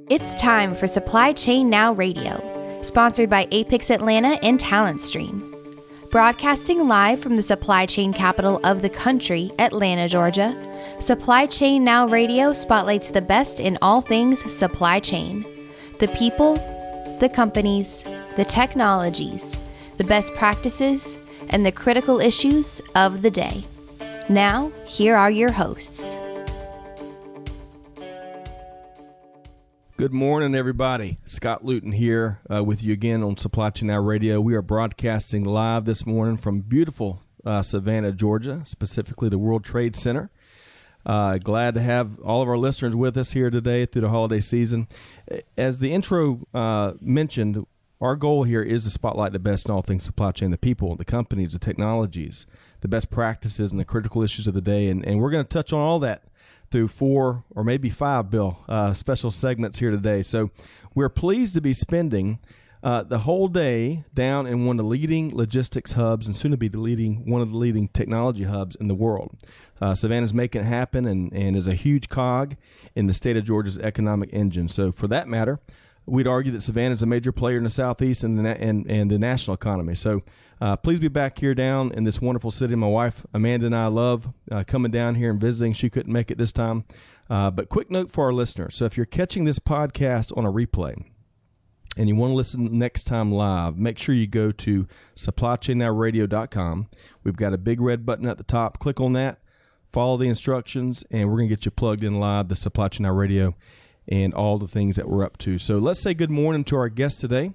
It's time for Supply Chain Now Radio, sponsored by Apex Atlanta and Talent Stream. Broadcasting live from the supply chain capital of the country, Atlanta, Georgia, Supply Chain Now Radio spotlights the best in all things supply chain. The people, the companies, the technologies, the best practices, and the critical issues of the day. Now, here are your hosts. Good morning, everybody. Scott Luton here with you again on Supply Chain Now Radio. We are broadcasting live this morning from beautiful Savannah, Georgia, specifically the World Trade Center. Glad to have all of our listeners with us here today through the holiday season. As the intro mentioned, our goal here is to spotlight the best in all things supply chain, the people, the companies, the technologies, the best practices, and the critical issues of the day. And we're going to touch on all that through 4 or maybe 5, Bill, special segments here today. So we're pleased to be spending the whole day down in one of the leading logistics hubs and soon to be one of the leading technology hubs in the world. Savannah's making it happen and is a huge cog in the state of Georgia's economic engine. So for that matter, we'd argue that Savannah is a major player in the Southeast and the national economy. So please be back here down in this wonderful city. My wife, Amanda, and I love coming down here and visiting. She couldn't make it this time. But quick note for our listeners. So if you're catching this podcast on a replay and you want to listen next time live, make sure you go to supplychainnowradio.com. We've got a big red button at the top. Click on that, follow the instructions, and we're going to get you plugged in live, the Supply Chain Now Radio, and all the things that we're up to. So let's say good morning to our guest today.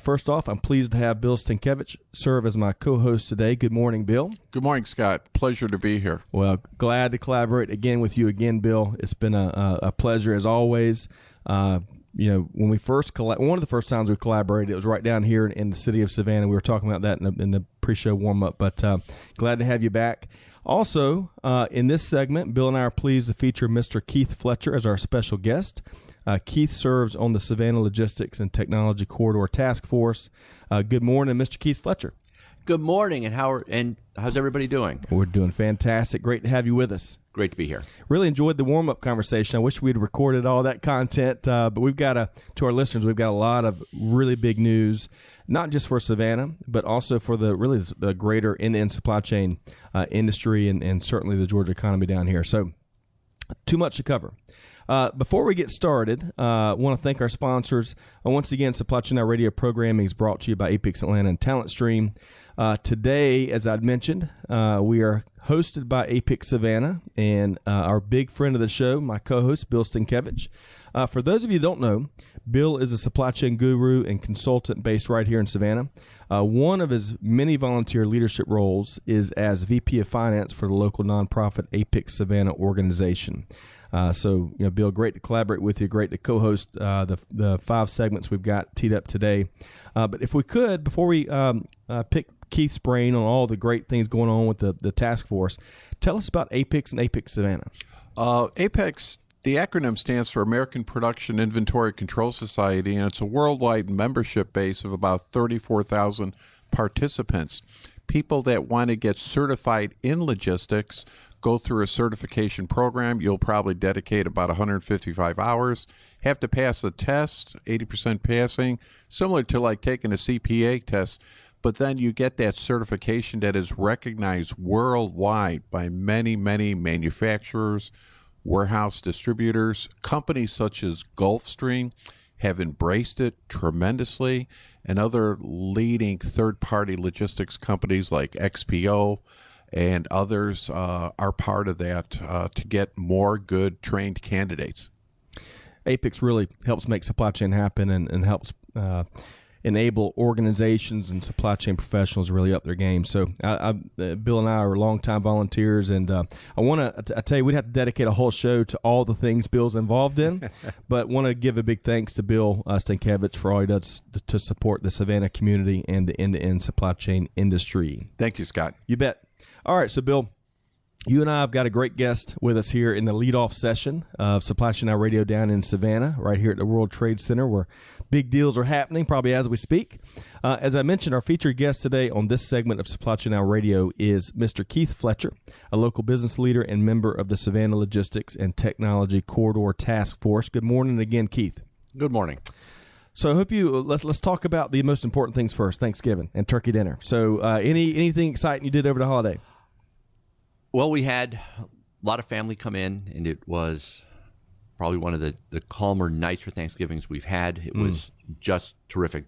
First off, I'm pleased to have Bill Stankiewicz serve as my co-host today. Good morning, Bill. Good morning, Scott. Pleasure to be here. Well, glad to collaborate again with you again, Bill. It's been a pleasure as always. When we first one of the first times we collaborated, it was right down here in the city of Savannah. We were talking about that in the pre-show warm-up, but glad to have you back. Also, in this segment, Bill and I are pleased to feature Mr. Keith Fletcher as our special guest. Keith serves on the Savannah Logistics and Technology Corridor Task Force. Good morning, Mr. Keith Fletcher. Good morning, and how's everybody doing? We're doing fantastic. Great to have you with us. Great to be here. Really enjoyed the warm-up conversation. I wish we'd recorded all that content, but we've got to our listeners, we've got a lot of really big news, not just for Savannah, but also for the greater end-to-end supply chain industry and certainly the Georgia economy down here. So too much to cover. Before we get started, I want to thank our sponsors. Once again, Supply Chain Now Radio programming is brought to you by Apex Atlanta and Talent Stream. Today, as I'd mentioned, we are hosted by Apex Savannah and our big friend of the show, my co-host, Bill Stankiewicz. For those of you who don't know, Bill is a supply chain guru and consultant based right here in Savannah. One of his many volunteer leadership roles is as VP of Finance for the local nonprofit Apex Savannah organization. Bill, great to collaborate with you. Great to co-host the 5 segments we've got teed up today. But if we could, before we pick Keith's brain on all the great things going on with the task force, tell us about Apex and Apex Savannah. Apex, the acronym stands for American Production Inventory Control Society, and it's a worldwide membership base of about 34,000 participants. People that want to get certified in logistics go through a certification program. You'll probably dedicate about 155 hours, have to pass a test, 80% passing, similar to like taking a CPA test, but then you get that certification that is recognized worldwide by many, many manufacturers, warehouse distributors. Companies such as Gulfstream have embraced it tremendously, and other leading third-party logistics companies like XPO and others are part of that to get more good trained candidates. Apex really helps make supply chain happen and helps enable organizations and supply chain professionals to really up their game. So Bill and I are longtime volunteers, and I tell you, we'd have to dedicate a whole show to all the things Bill's involved in, but want to give a big thanks to Bill Stankiewicz for all he does to support the Savannah community and the end-to-end supply chain industry. Thank you, Scott. You bet. All right, so Bill, You and I have got a great guest with us here in the leadoff session of Supply Chain Now Radio down in Savannah, right here at the World Trade Center, where big deals are happening, probably as we speak. As I mentioned, our featured guest today on this segment of Supply Chain Now Radio is Mr. Keith Fletcher, a local business leader and member of the Savannah Logistics and Technology Corridor Task Force. Good morning again, Keith. Good morning. So I hope let's talk about the most important things first, Thanksgiving and turkey dinner. So anything exciting you did over the holiday? Well, we had a lot of family come in, and it was probably one of the calmer, nicer Thanksgivings we've had. It was just terrific.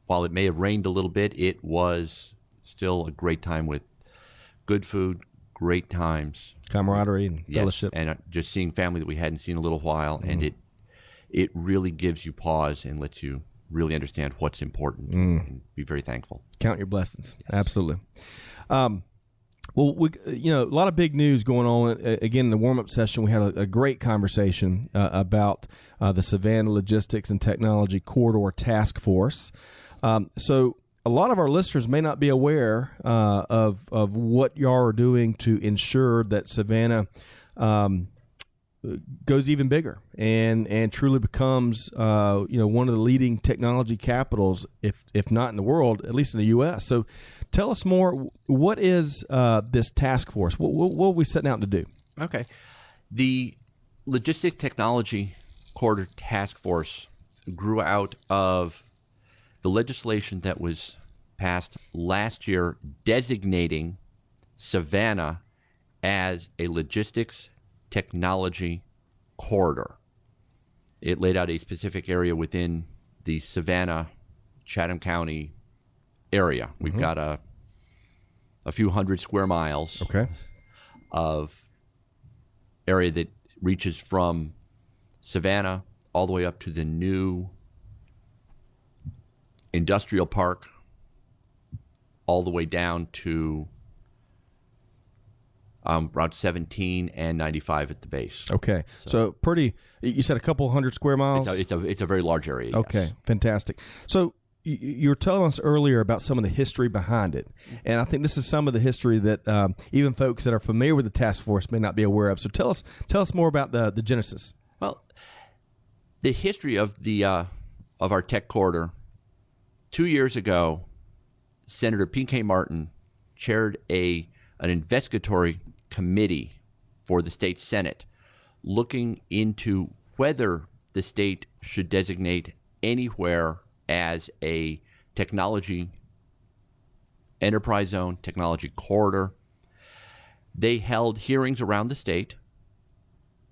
While it may have rained a little bit, it was still a great time with good food, great times. Camaraderie and fellowship. And just seeing family that we hadn't seen in a little while, and it really gives you pause and lets you really understand what's important and be very thankful. Count your blessings. Yes. Absolutely. Well, a lot of big news going on. Again, in the warm-up session, we had a great conversation about the Savannah Logistics and Technology Corridor Task Force. So a lot of our listeners may not be aware of what y'all are doing to ensure that Savannah goes even bigger and truly becomes one of the leading technology capitals, if not in the world, at least in the U.S. So tell us more. What is this task force? What are we setting out to do? Okay. The Logistic Technology Corridor Task Force grew out of the legislation that was passed last year designating Savannah as a logistics technology corridor. It laid out a specific area within the Savannah, Chatham County area. We've got a few hundred square miles of area that reaches from Savannah all the way up to the new industrial park, all the way down to Route 17 and 95 at the base. Okay. So pretty, you said a couple hundred square miles? It's a very large area. Okay. Yes. Fantastic. So you were telling us earlier about some of the history behind it. And I think this is some of the history that even folks that are familiar with the task force may not be aware of. So tell us more about the genesis. Well, the history of of our tech corridor, 2 years ago, Senator P.K. Martin chaired an investigatory committee for the state Senate looking into whether the state should designate anywhere as a technology enterprise zone, technology corridor. They held hearings around the state.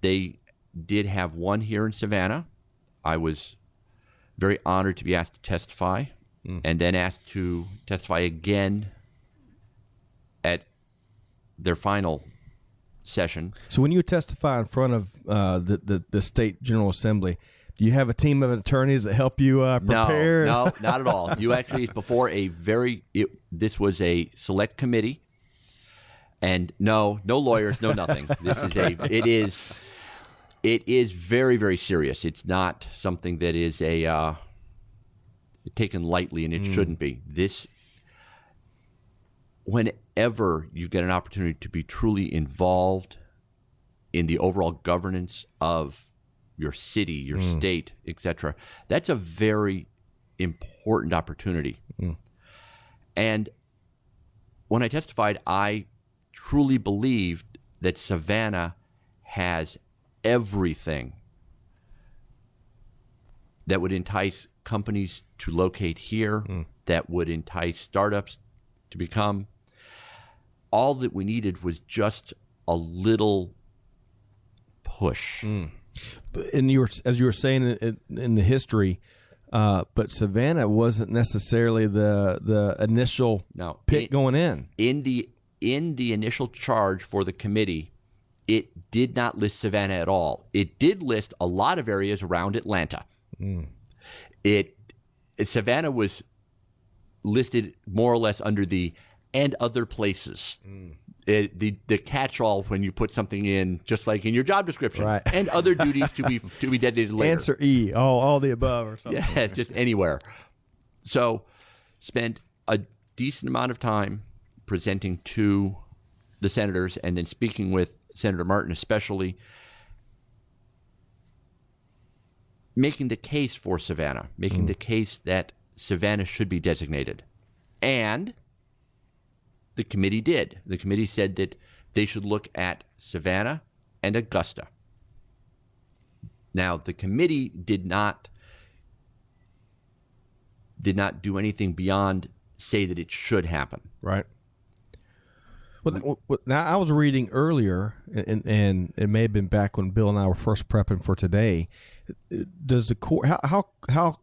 They did have one here in Savannah. I was very honored to be asked to testify and then asked to testify again at their final session. So when you testify in front of the state General Assembly, do you have a team of attorneys that help you prepare? No, not at all. You actually, before this was a select committee, and no lawyers, no nothing. It is very, very serious. It's not something that is taken lightly, and it shouldn't be. Whenever you get an opportunity to be truly involved in the overall governance of your city, your state, etc., that's a very important opportunity. And when I testified, I truly believed that Savannah has everything that would entice companies to locate here, that would entice startups to become. All that we needed was just a little push. And as you were saying in the history, but Savannah wasn't necessarily the initial pick going in. In the initial charge for the committee, it did not list Savannah at all. It did list a lot of areas around Atlanta. Savannah was listed more or less under the "and other places." The catch-all when you put something in, just like in your job description, right. And other duties to be designated later. Answer E, all the above or something. Yeah, just anywhere. So spent a decent amount of time presenting to the senators and then speaking with Senator Martin especially, making the case for Savannah, making the case that Savannah should be designated. And the committee did. The committee said that they should look at Savannah and Augusta. Now, the committee did not do anything beyond say that it should happen. Right. Well, now I was reading earlier, and it may have been back when Bill and I were first prepping for today. Does the how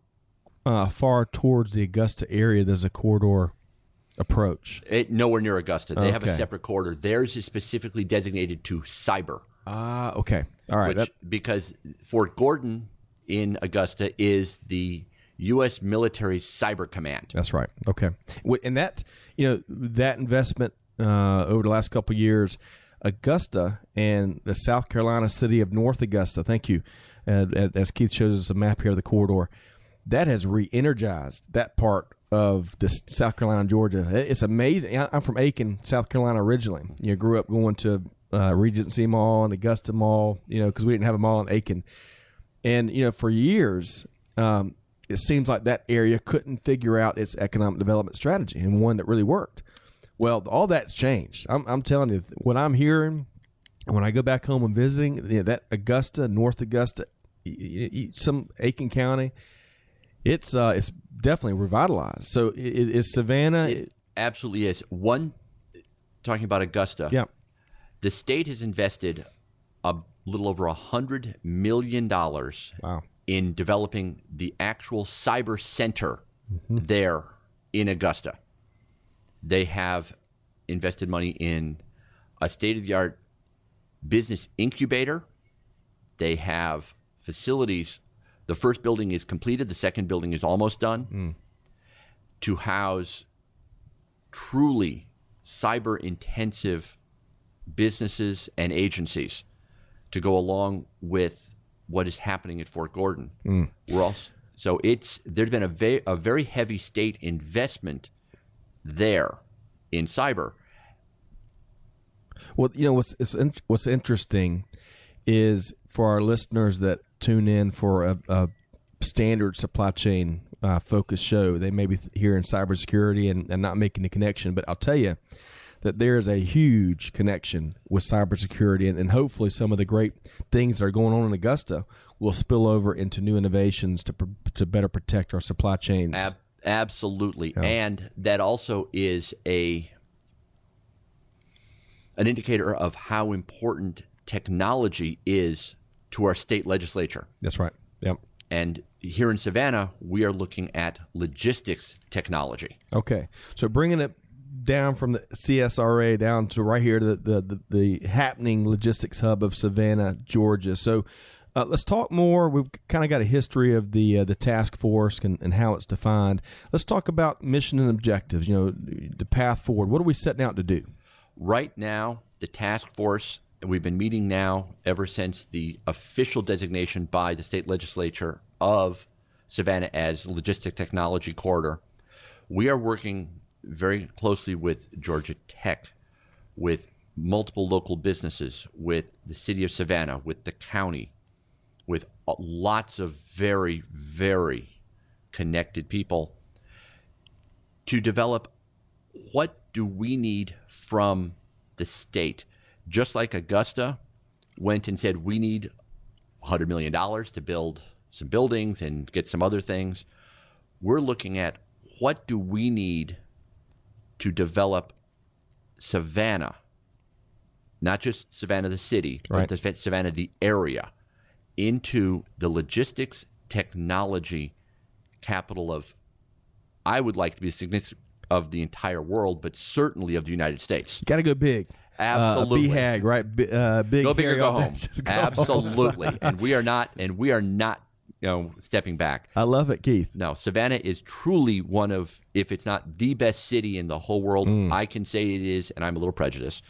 far towards the Augusta area does the corridor approach? Nowhere near Augusta. They have a Okay. separate corridor. Theirs is specifically designated to cyber. Okay. All right. Because Fort Gordon in Augusta is the U.S. Military Cyber Command. That's right. Okay. And that investment over the last couple of years, Augusta and the South Carolina city of North Augusta, thank you, as Keith shows us a map here of the corridor, that has re-energized that part of the South Carolina and Georgia. It's amazing. I'm from Aiken, South Carolina originally. Grew up going to Regency Mall and Augusta Mall, because we didn't have a mall in Aiken. And, for years, it seems like that area couldn't figure out its economic development strategy and one that really worked. Well, all that's changed. I'm telling you, what I'm hearing when I go back home and visiting, that Augusta, North Augusta, some Aiken County, it's definitely revitalized. So is Savannah? It absolutely is. Talking about Augusta, Yeah. the state has invested a little over $100 million Wow. in developing the actual cyber center there in Augusta. They have invested money in a state-of-the-art business incubator. They have facilities. The first building is completed. The second building is almost done to house truly cyber-intensive businesses and agencies to go along with what is happening at Fort Gordon. So there's been a very heavy state investment there in cyber. Well, what's interesting is for our listeners that tune in for a standard supply chain focused show, they may be hearing cybersecurity and not making the connection. But I'll tell you that there is a huge connection with cybersecurity, and hopefully some of the great things that are going on in Augusta will spill over into new innovations to better protect our supply chains. Absolutely. Yeah. And that also is an indicator of how important technology is to our state legislature. That's right. Yep. And here in Savannah, we are looking at logistics technology. Okay. So bringing it down from the CSRA down to right here to the happening logistics hub of Savannah, Georgia. So let's talk more. We've kind of got a history of the task force and how it's defined. Let's talk about mission and objectives, the path forward. What are we setting out to do? Right now, the task force, we've been meeting now ever since the official designation by the state legislature of Savannah as Logistic Technology Corridor. We are working very closely with Georgia Tech, with multiple local businesses, with the city of Savannah, with the county, with lots of very, very connected people to develop what do we need from the state. Just like Augusta went and said, we need $100 million to build some buildings and get some other things, we're looking at what do we need to develop Savannah, not just Savannah the city, Right. but Savannah the area, into the logistics technology capital of, I would like to be significant of the entire world, but certainly of the United States. Got to go big. Absolutely. BHAG, right? Big Go big or hairy go old home. man, just go Absolutely. home. and we are not stepping back. I love it, Keith. No, Savannah is truly one of, if it's not the best city in the whole world, I can say it is, and I'm a little prejudiced.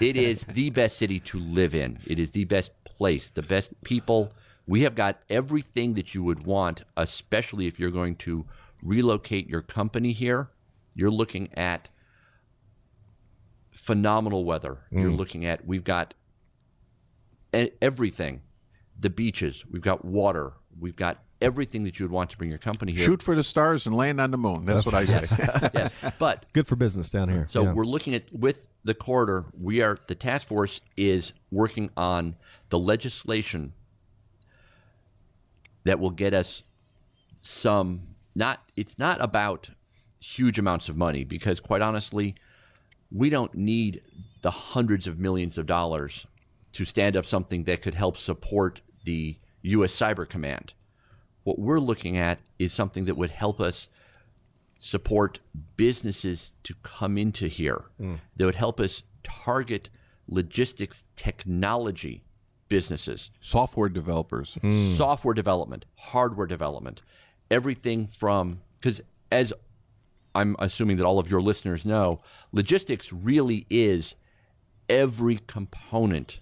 It is the best city to live in. It is the best place, the best people. We have got everything that you would want, especially if you're going to relocate your company here. You're looking at phenomenal weather. You're looking at, we've got everything, the beaches, we've got water, we've got everything that you would want to bring your company here. Shoot for the stars and land on the moon. That's what I say. Yes, but Good for business down here. so we're looking at, with the corridor, the task force is working on the legislation that will get us it's not about huge amounts of money, because quite honestly, we don't need the hundreds of millions of dollars to stand up something that could help support the U.S. Cyber Command. What we're looking at is something that would help us support businesses to come into here, that would help us target logistics technology businesses. Software developers. Software development, hardware development, everything from, because as I'm assuming that all of your listeners know, logistics really is every component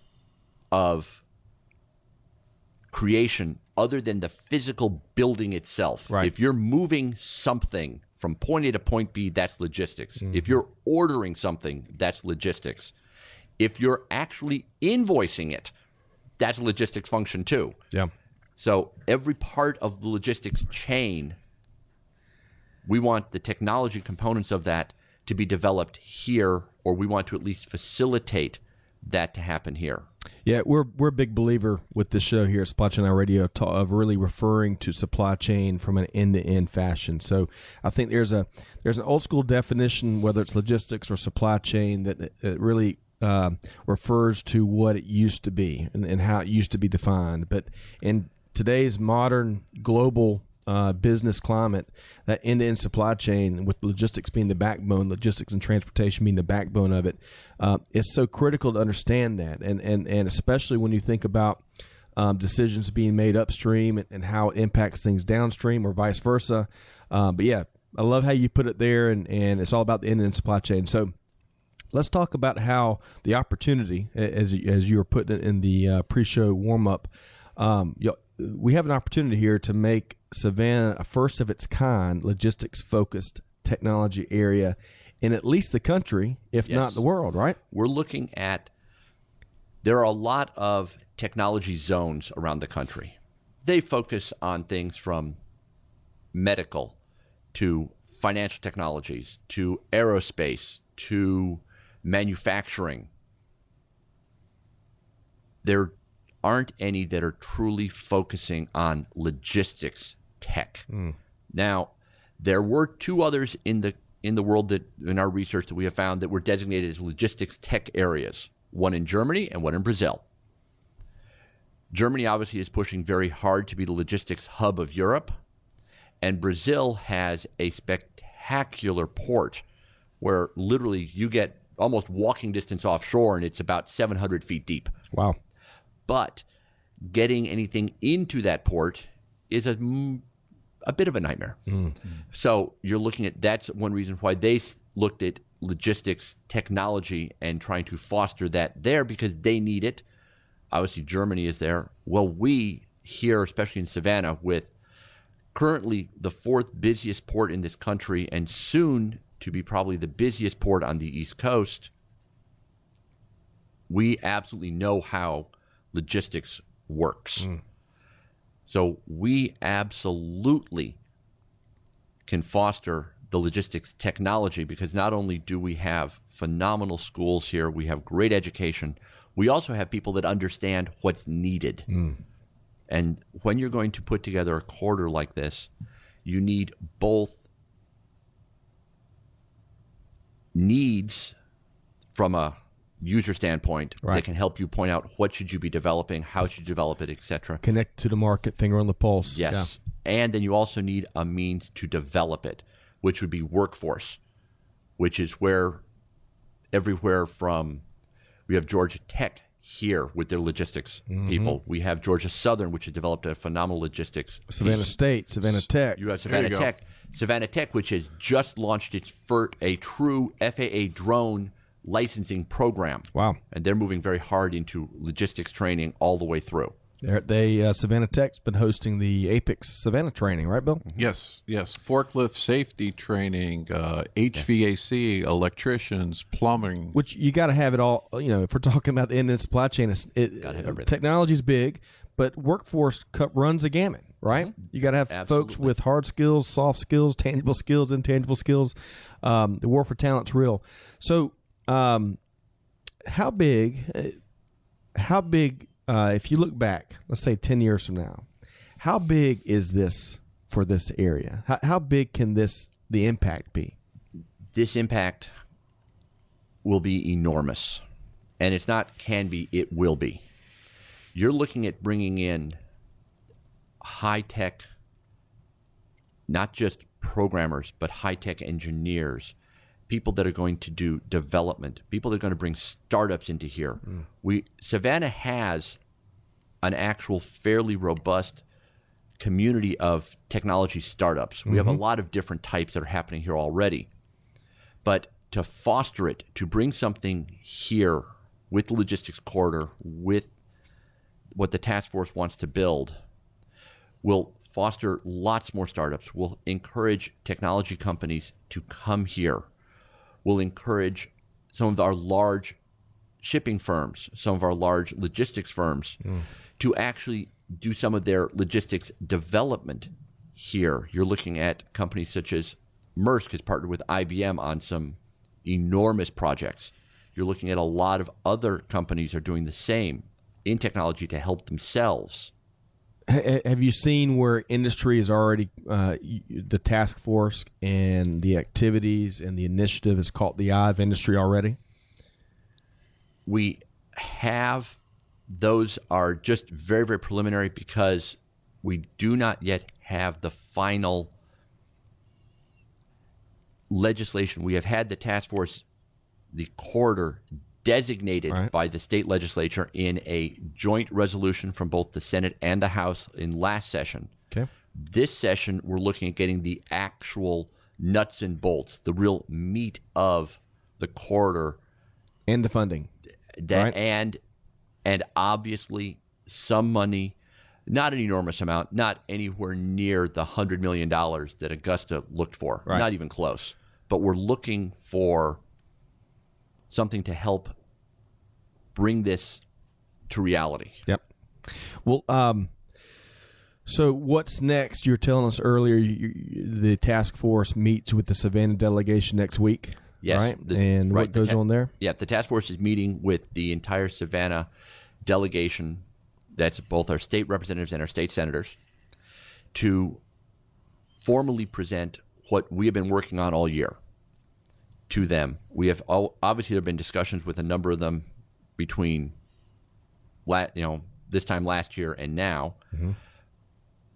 of creation other than the physical building itself. Right. If you're moving something from point A to point B, that's logistics. If you're ordering something, that's logistics. If you're actually invoicing it, that's a logistics function too. Yeah. So every part of the logistics chain, we want the technology components of that to be developed here, or we want to at least facilitate that to happen here. Yeah, we're a big believer with this show here at Supply Chain Now Radio of really referring to supply chain from an end-to-end fashion. So I think there's an old school definition, whether it's logistics or supply chain, that it really refers to what it used to be and how it used to be defined. But in today's modern global business climate, that end-to-end supply chain, with logistics being the backbone, logistics and transportation being the backbone of it, it's so critical to understand that, and especially when you think about decisions being made upstream and how it impacts things downstream or vice versa. But yeah, I love how you put it there, and it's all about the end-to-end supply chain. So let's talk about how the opportunity, as you were putting it in the pre-show warm-up, we have an opportunity here to make Savannah a first of its kind logistics-focused technology area in at least the country, if not the world, right? We're looking at, there are a lot of technology zones around the country. They focus on things from medical to financial technologies to aerospace to manufacturing. There aren't any that are truly focusing on logistics tech. Now, there were two others in the world that, in our research, that we have found that were designated as logistics tech areas, one in Germany and one in Brazil. Germany obviously is pushing very hard to be the logistics hub of Europe, and Brazil has a spectacular port where literally you get almost walking distance offshore, and it's about 700 feet deep. Wow. But getting anything into that port is a bit of a nightmare. So you're looking at, that's one reason why they looked at logistics technology and trying to foster that there, because they need it. Obviously, Germany is there. Well, we here, especially in Savannah, with currently the fourth busiest port in this country and soon to be probably the busiest port on the East Coast, we absolutely know how logistics works. So we absolutely can foster the logistics technology, because not only do we have phenomenal schools here, we have great education, we also have people that understand what's needed. And when you're going to put together a corridor like this, you need both needs from a user standpoint that can help you point out what should you be developing, how should you develop it, etc. Connect to the market, finger on the pulse. Yes. Yeah. And then you also need a means to develop it, which would be workforce, which is where everywhere from, we have Georgia Tech here with their logistics people. We have Georgia Southern, which has developed a phenomenal logistics. Savannah State, Savannah Tech. You have Savannah Tech. Savannah Tech, which has just launched its a true FAA drone licensing program. Wow. And they're moving very hard into logistics training all the way through. They're at the Savannah Tech's been hosting the Apex Savannah training, right, Bill? Yes. Forklift safety training, HVAC, electricians, plumbing. Which you got to have it all. If we're talking about the end of the supply chain, technology's big, but workforce runs a gamut, right? Mm-hmm. You got to have folks with hard skills, soft skills, tangible skills, intangible skills. The war for talent's real. So, how big? If you look back, let's say 10 years from now, how big is this for this area? How big can the impact be? This impact will be enormous. And it's not can be, it will be. You're looking at bringing in high-tech, not just programmers, but high-tech engineers, people that are going to do development, people that are going to bring startups into here. Savannah has an actual fairly robust community of technology startups. We have a lot of different types that are happening here already. But to foster it, to bring something here with the logistics corridor, with what the task force wants to build, will foster lots more startups, will encourage technology companies to come here, will encourage some of our large shipping firms, some of our large logistics firms to actually do some of their logistics development here. You're looking at companies such as Maersk has partnered with IBM on some enormous projects. You're looking at a lot of other companies are doing the same in technology to help themselves. Have you seen where industry is already, the task force and the activities and the initiative has caught the eye of industry already? We have. Those are just very, very preliminary because we do not yet have the final legislation. We have had the task force, the corridor, designated by the state legislature in a joint resolution from both the Senate and the House in last session. Okay. This session, we're looking at getting the actual nuts and bolts, the real meat of the corridor. And the funding. And obviously some money, not an enormous amount, not anywhere near the $100 million that Augusta looked for, not even close. But we're looking for something to help bring this to reality. Yep. Well, so what's next? You were telling us earlier the task force meets with the Savannah delegation next week. Yes. Right? And what goes on there? Yeah, the task force is meeting with the entire Savannah delegation, that's both our state representatives and our state senators, to formally present what we have been working on all year to them. We have obviously there have been discussions with a number of them between this time last year and now.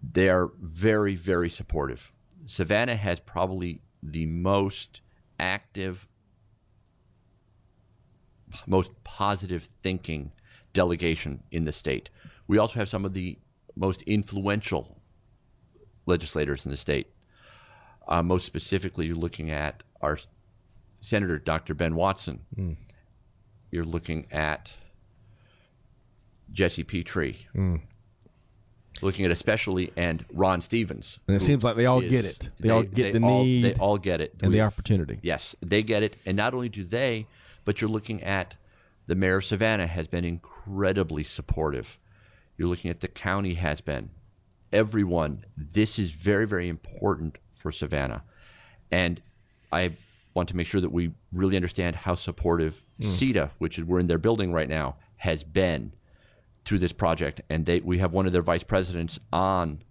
They are very, very supportive. Savannah has probably the most active, most positive thinking delegation in the state. We also have some of the most influential legislators in the state. Most specifically, you're looking at our Senator, Dr. Ben Watson. You're looking at Jesse Petrie. Looking at especially, and Ron Stevens. And it seems like they all get it. They all get the need. They all get it. And the opportunity. Yes, they get it. And not only do they, but you're looking at the mayor of Savannah has been incredibly supportive. You're looking at the county has been. Everyone, this is very, very important for Savannah. And I want to make sure that we really understand how supportive CETA, which we're in their building right now, has been through this project. And we have one of their vice presidents on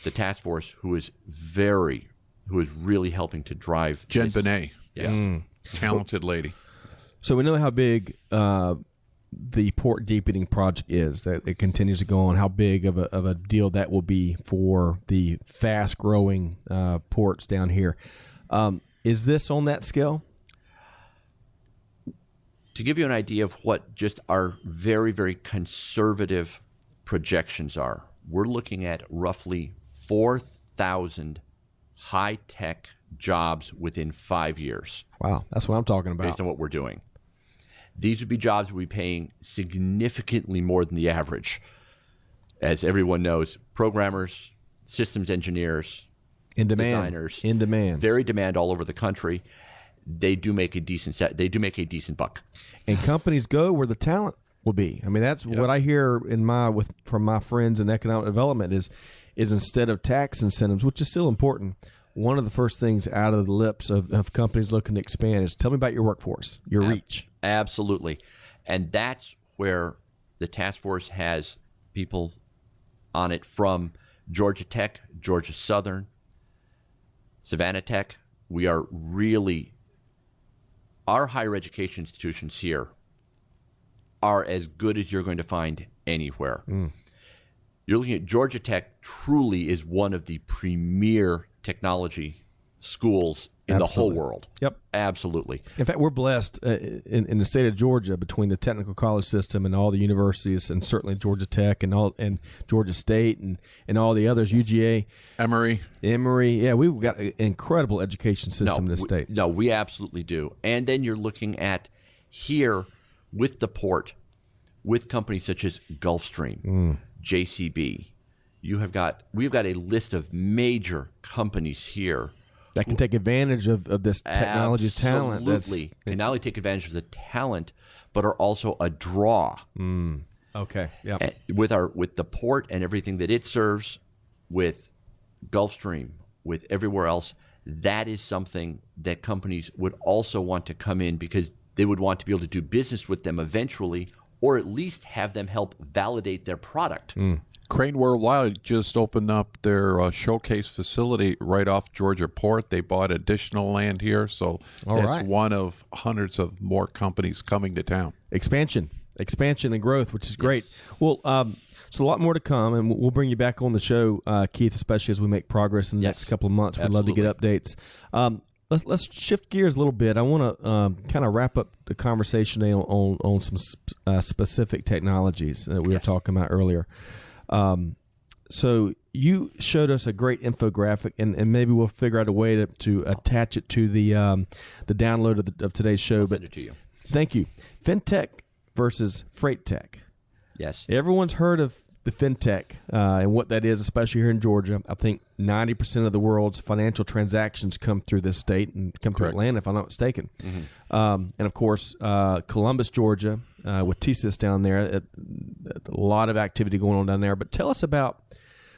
the task force who is really helping to drive Jen this. Benet. Yeah. Talented lady. So we know how big the port deepening project is, that it continues to go on, how big of a deal that will be for the fast-growing ports down here. Is this on that scale? To give you an idea of what just our very, very conservative projections are, we're looking at roughly 4,000 high-tech jobs within 5 years. Wow, that's what I'm talking about. Based on what we're doing. These would be jobs we'd be paying significantly more than the average. as everyone knows, programmers, systems engineers, in demand, designers, in demand, very demand all over the country. They do make a decent buck, and companies go where the talent will be. I mean, that's what I hear from my friends in economic development is instead of tax incentives, which is still important, one of the first things out of the lips of companies looking to expand is tell me about your workforce, your reach. Absolutely, and that's where the task force has people on it from Georgia Tech, Georgia Southern, Savannah Tech. We are really, our higher education institutions here are as good as you're going to find anywhere. You're looking at Georgia Tech, truly is one of the premier technology schools in the whole world. Yep. Absolutely. In fact, we're blessed in the state of Georgia between the technical college system and all the universities, and certainly Georgia Tech and Georgia State and all the others, UGA. Emory. Yeah, we've got an incredible education system in this state. No, we absolutely do. And then you're looking at here with the port, with companies such as Gulfstream, JCB. We've got a list of major companies here that can take advantage of this technology talent. Absolutely. Can not only take advantage of the talent, but are also a draw. Okay. Yeah. With the port and everything that it serves, with Gulfstream, with everywhere else, that is something that companies would also want to come in because they would want to be able to do business with them eventually, or at least have them help validate their product. Crane Worldwide just opened up their showcase facility right off Georgia Port. They bought additional land here, so that's one of hundreds of more companies coming to town. Expansion and growth, which is great. Well, so a lot more to come, and we'll bring you back on the show, Keith, especially as we make progress in the next couple of months. We'd love to get updates. Let's shift gears a little bit. I want to kind of wrap up the conversation today on some specific technologies that we were talking about earlier. So you showed us a great infographic, and maybe we'll figure out a way to attach it to the download of today's show. I'll send it to you. Thank you. FinTech versus Freight Tech. Yes. Everyone's heard of the FinTech and what that is, especially here in Georgia. I think 90% of the world's financial transactions come through this state and come through Atlanta, if I'm not mistaken. And, of course, Columbus, Georgia, with TSYS down there, a lot of activity going on down there. But tell us about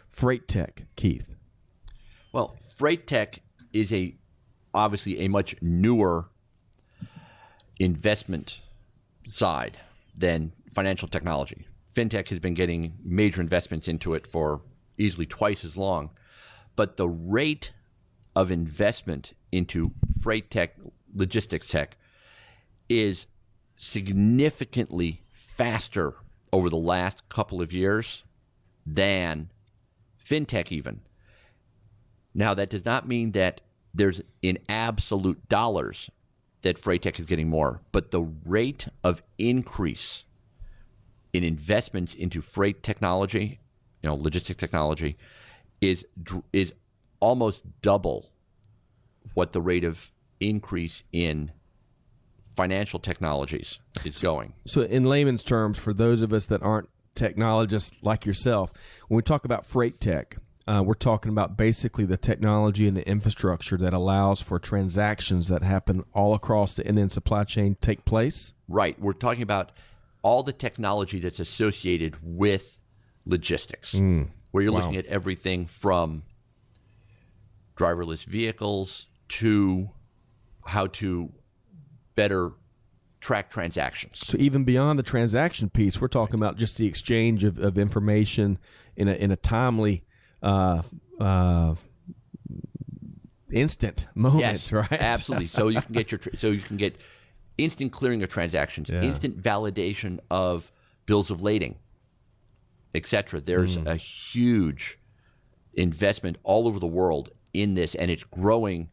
Freight Tech, Keith. Well, Freight Tech is obviously a much newer investment side than financial technology. FinTech has been getting major investments into it for easily twice as long. But the rate of investment into freight tech, logistics tech, is significantly faster over the last couple of years than FinTech even. Now, that does not mean that there's in absolute dollars that freight tech is getting more, but the rate of increase in investments into freight technology, logistic technology, is almost double what the rate of increase in financial technologies is going. So in layman's terms, for those of us that aren't technologists like yourself, when we talk about freight tech, we're talking about basically the technology and the infrastructure that allows for transactions that happen all across the end-to-end supply chain take place? Right. We're talking about all the technology that's associated with logistics, where you're looking at everything from driverless vehicles to how to better track transactions. So even beyond the transaction piece, we're talking about just the exchange of information in a timely instant moment, yes, right? Absolutely. So you can get instant clearing of transactions, instant validation of bills of lading, etc. There's a huge investment all over the world in this, and it's growing.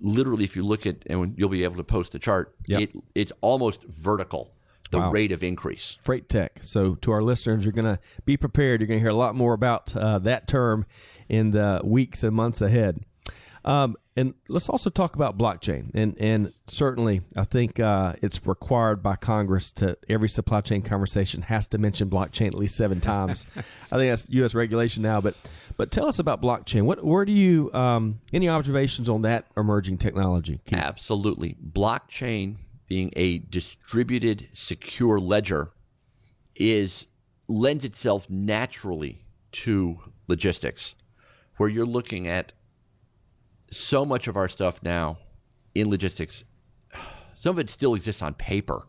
Literally, if you look at, and you'll be able to post a chart, it's almost vertical, the rate of increase. Freight tech. So to our listeners, you're going to be prepared. You're going to hear a lot more about that term in the weeks and months ahead. And let's also talk about blockchain. And certainly, I think it's required by Congress to every supply chain conversation has to mention blockchain at least 7 times. I think that's U.S. regulation now. But tell us about blockchain. Where do you any observations on that emerging technology? Absolutely. Blockchain, being a distributed, secure ledger, lends itself naturally to logistics, where you're looking at so much of our stuff now in logistics. Some of it still exists on paper,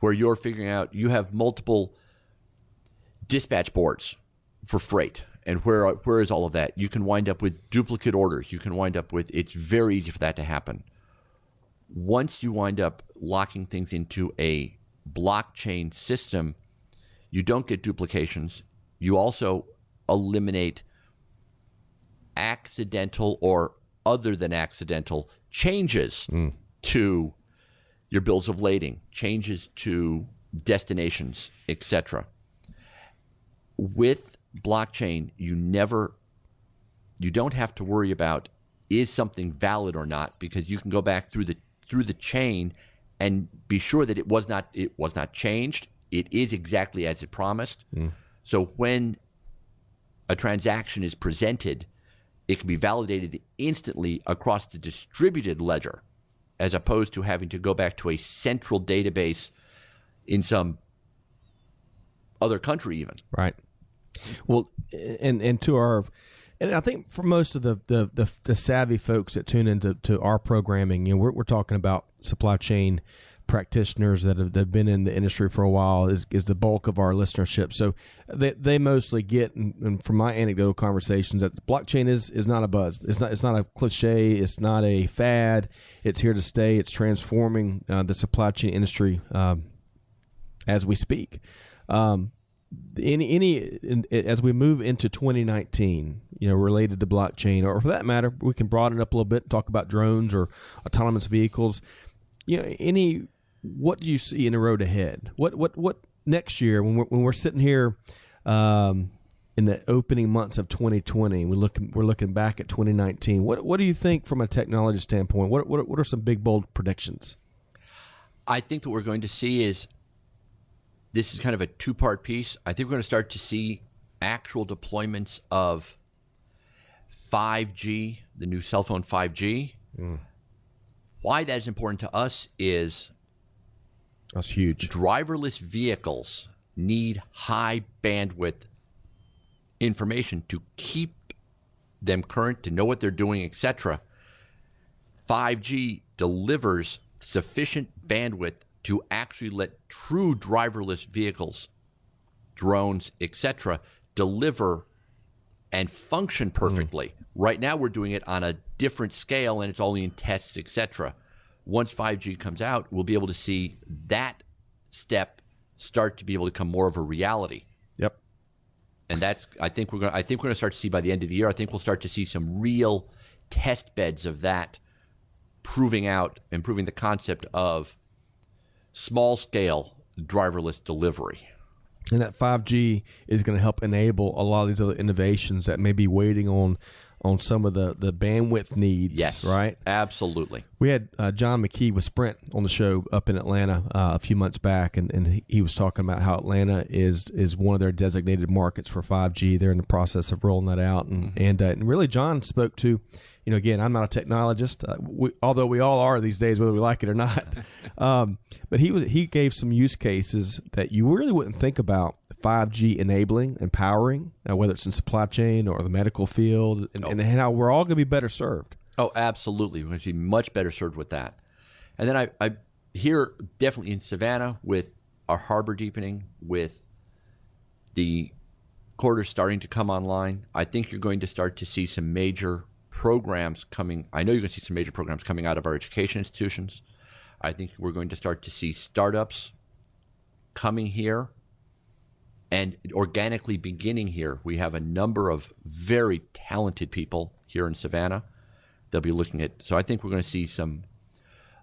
where you're figuring out you have multiple dispatch boards for freight. And where is all of that? You can wind up with duplicate orders. You can wind up with, it's very easy for that to happen. Once you wind up locking things into a blockchain system, you don't get duplications. You also eliminate accidental or other than accidental changes to your bills of lading, changes to destinations, etc. With blockchain, you don't have to worry about is something valid or not, because you can go back through the chain and be sure that it was not changed. It is exactly as it promised. So when a transaction is presented, it can be validated instantly across the distributed ledger, as opposed to having to go back to a central database in some other country even. Right. Well, and I think for most of the savvy folks that tune into our programming, we're talking about supply chain practitioners that have been in the industry for a while is the bulk of our listenership. So they mostly get, and from my anecdotal conversations, that the blockchain is not a buzz. It's not a cliche. It's not a fad. It's here to stay. It's transforming the supply chain industry as we speak. As we move into 2019, related to blockchain, or for that matter, we can broaden it up a little bit and talk about drones or autonomous vehicles. What do you see in the road ahead? What next year when we're sitting here in the opening months of 2020, we're looking back at 2019. What do you think from a technology standpoint? What are some big bold predictions? I think that we're going to see is, this is kind of a two-part piece. I think we're going to start to see actual deployments of 5G, the new cell phone 5G. Why that is important to us is that's huge. Driverless vehicles need high bandwidth information to keep them current, to know what they're doing, etc. 5G delivers sufficient bandwidth to actually let true driverless vehicles, drones, etc., deliver and function perfectly. Right now we're doing it on a different scale, and it's only in tests, etc. Once 5G comes out, we'll be able to see that step start to be able to become more of a reality. Yep. And that's, I think we're going to start to see by the end of the year. I think we'll start to see some real test beds of that, proving the concept of small scale driverless delivery. And that 5G is going to help enable a lot of these other innovations that may be waiting on some of the bandwidth needs. Yes, right? Absolutely. We had John McKee with Sprint on the show up in Atlanta a few months back, and he was talking about how Atlanta is one of their designated markets for 5G. They're in the process of rolling that out, and really John spoke to, again, I'm not a technologist, although we all are these days, whether we like it or not. But he gave some use cases that you really wouldn't think about 5G enabling and powering, whether it's in supply chain or the medical field, and how we're all going to be better served. Oh, absolutely. We're going to be much better served with that. And then I hear definitely in Savannah with our harbor deepening, with the corridors starting to come online, I think you're going to start to see some major programs coming. I know you're going to see some major programs coming out of our education institutions. I think we're going to start to see startups coming here and organically beginning here. We have a number of very talented people here in Savannah. They'll be looking at, so I think we're going to see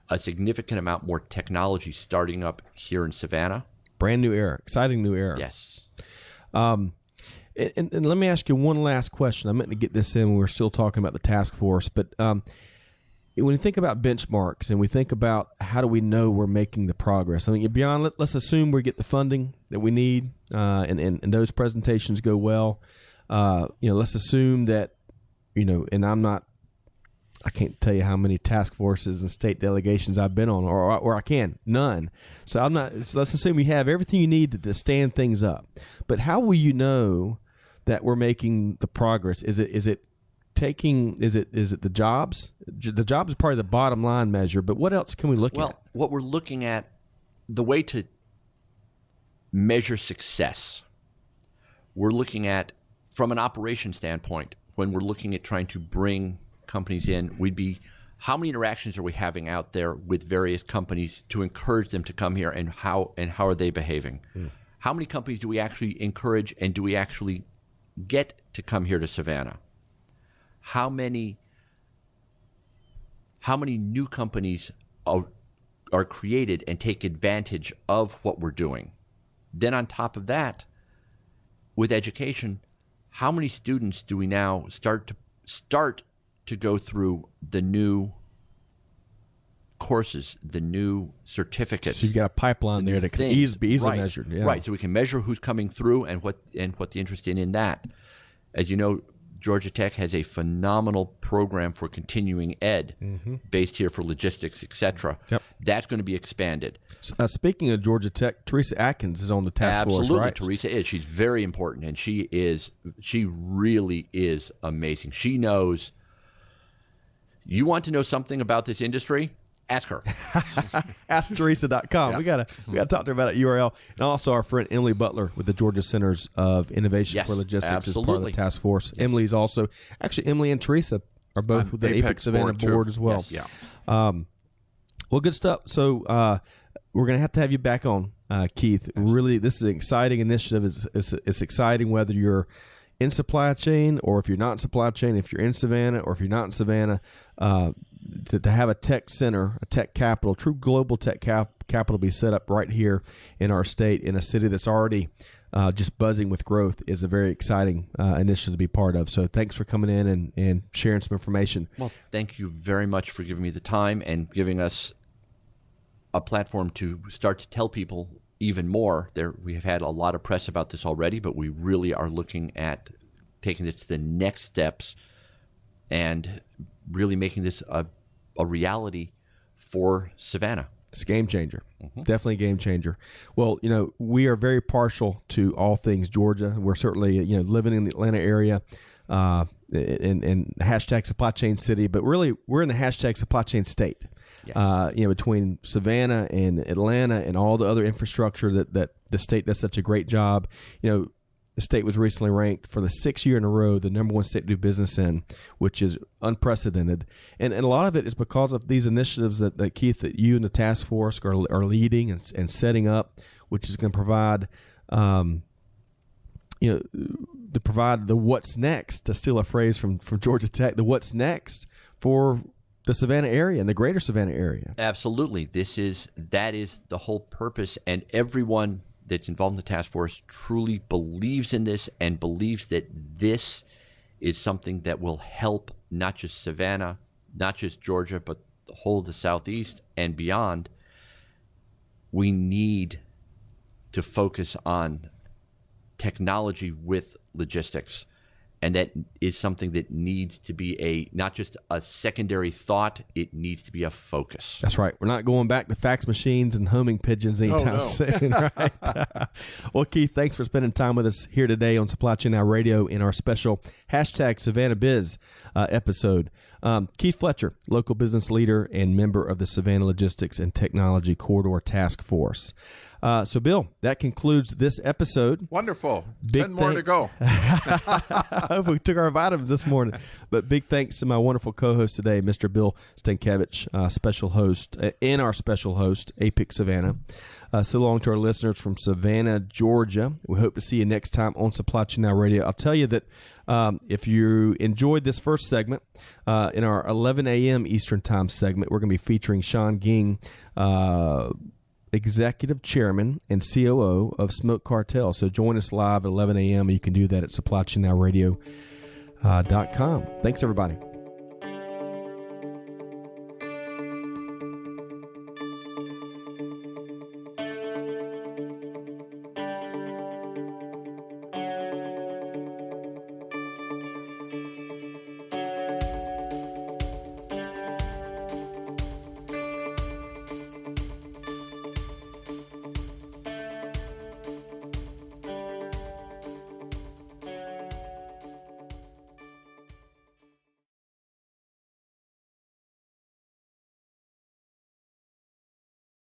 a significant amount more technology starting up here in Savannah. Brand new era, exciting new era. Yes. And let me ask you one last question. I meant to get this in when we were still talking about the task force, but when you think about benchmarks and we think about how do we know we're making the progress, I mean, beyond, let's assume we get the funding that we need and those presentations go well. Let's assume that, and I can't tell you how many task forces and state delegations I've been on, or I can, none. So let's assume we have everything you need to stand things up. But how will you know that we're making the progress? Is it the jobs? The jobs is probably the bottom line measure, but what else can we look at? Well, what we're looking at, the way to measure success, we're looking at, from an operation standpoint, when we're looking at trying to bring companies in, how many interactions are we having out there with various companies to encourage them to come here, and how are they behaving? How many companies do we actually encourage, and do we actually get to come here to Savannah? How many new companies are created and take advantage of what we're doing? Then on top of that, with education, how many students do we now start to go through the new courses, the new certificates? So you've got a pipeline there that can be easily measured. Yeah. Right, so we can measure who's coming through and what the interest in that. As you know, Georgia Tech has a phenomenal program for continuing ed based here for logistics, etc. Yep. That's going to be expanded. Speaking of Georgia Tech, Teresa Atkins is on the task force, right? Absolutely, Teresa is. She's very important, and she really is amazing. She knows. You want to know something about this industry? Ask her. AskTeresa.com. Yeah. We gotta talk to her about it. URL, and also our friend Emily Butler with the Georgia Centers of Innovation for Logistics is part of the task force. Yes. Emily and Teresa are both with the APEC Savannah board as well. Yes. Yeah. Well, good stuff. So we're gonna have to have you back on, Keith. Really, this is an exciting initiative. It's exciting whether you're in supply chain or if you're not in supply chain, if you're in Savannah or if you're not in Savannah, to have a tech center, a tech capital, true global tech capital be set up right here in our state, in a city that's already just buzzing with growth, is a very exciting initiative to be part of. So thanks for coming in and sharing some information. Well, thank you very much for giving me the time and giving us a platform to start to tell people even more. We have had a lot of press about this already, but we really are looking at taking this to the next steps and really making this a reality for Savannah. It's a game changer. Definitely a game changer. Well, we are very partial to all things Georgia. We're certainly, living in the Atlanta area, in hashtag supply chain city, but really we're in the hashtag supply chain state. Yes. Between Savannah and Atlanta and all the other infrastructure that the state does such a great job. The state was recently ranked for the 6th year in a row the number one state to do business in, which is unprecedented. And a lot of it is because of these initiatives that Keith, that you and the task force are leading and setting up, which is going to provide, provide the what's next, to steal a phrase from Georgia Tech, the what's next for the Savannah area and the greater Savannah area. Absolutely. That is the whole purpose, and everyone that's involved in the task force truly believes in this and believes that this is something that will help not just Savannah, not just Georgia, but the whole of the Southeast and beyond. We need to focus on technology with logistics. And that is something that needs to be not just a secondary thought, it needs to be a focus. That's right. We're not going back to fax machines and homing pigeons anytime soon, right? Well, Keith, thanks for spending time with us here today on Supply Chain Now Radio in our special hashtag Savannah Biz episode. Keith Fletcher, local business leader and member of the Savannah Logistics and Technology Corridor Task Force. So, Bill, that concludes this episode. Wonderful. 10 more to go. I hope we took our vitamins this morning. But big thanks to my wonderful co-host today, Mr. Bill Stankiewicz, special host, our special host, APEC Savannah. So long to our listeners from Savannah, Georgia. We hope to see you next time on Supply Chain Now Radio. I'll tell you that if you enjoyed this first segment, in our 11 a.m. Eastern Time segment, we're going to be featuring Sean Ging, Executive Chairman and COO of Smoke Cartel. So join us live at 11 a.m. You can do that at supplychainnowradio.com. Thanks, everybody.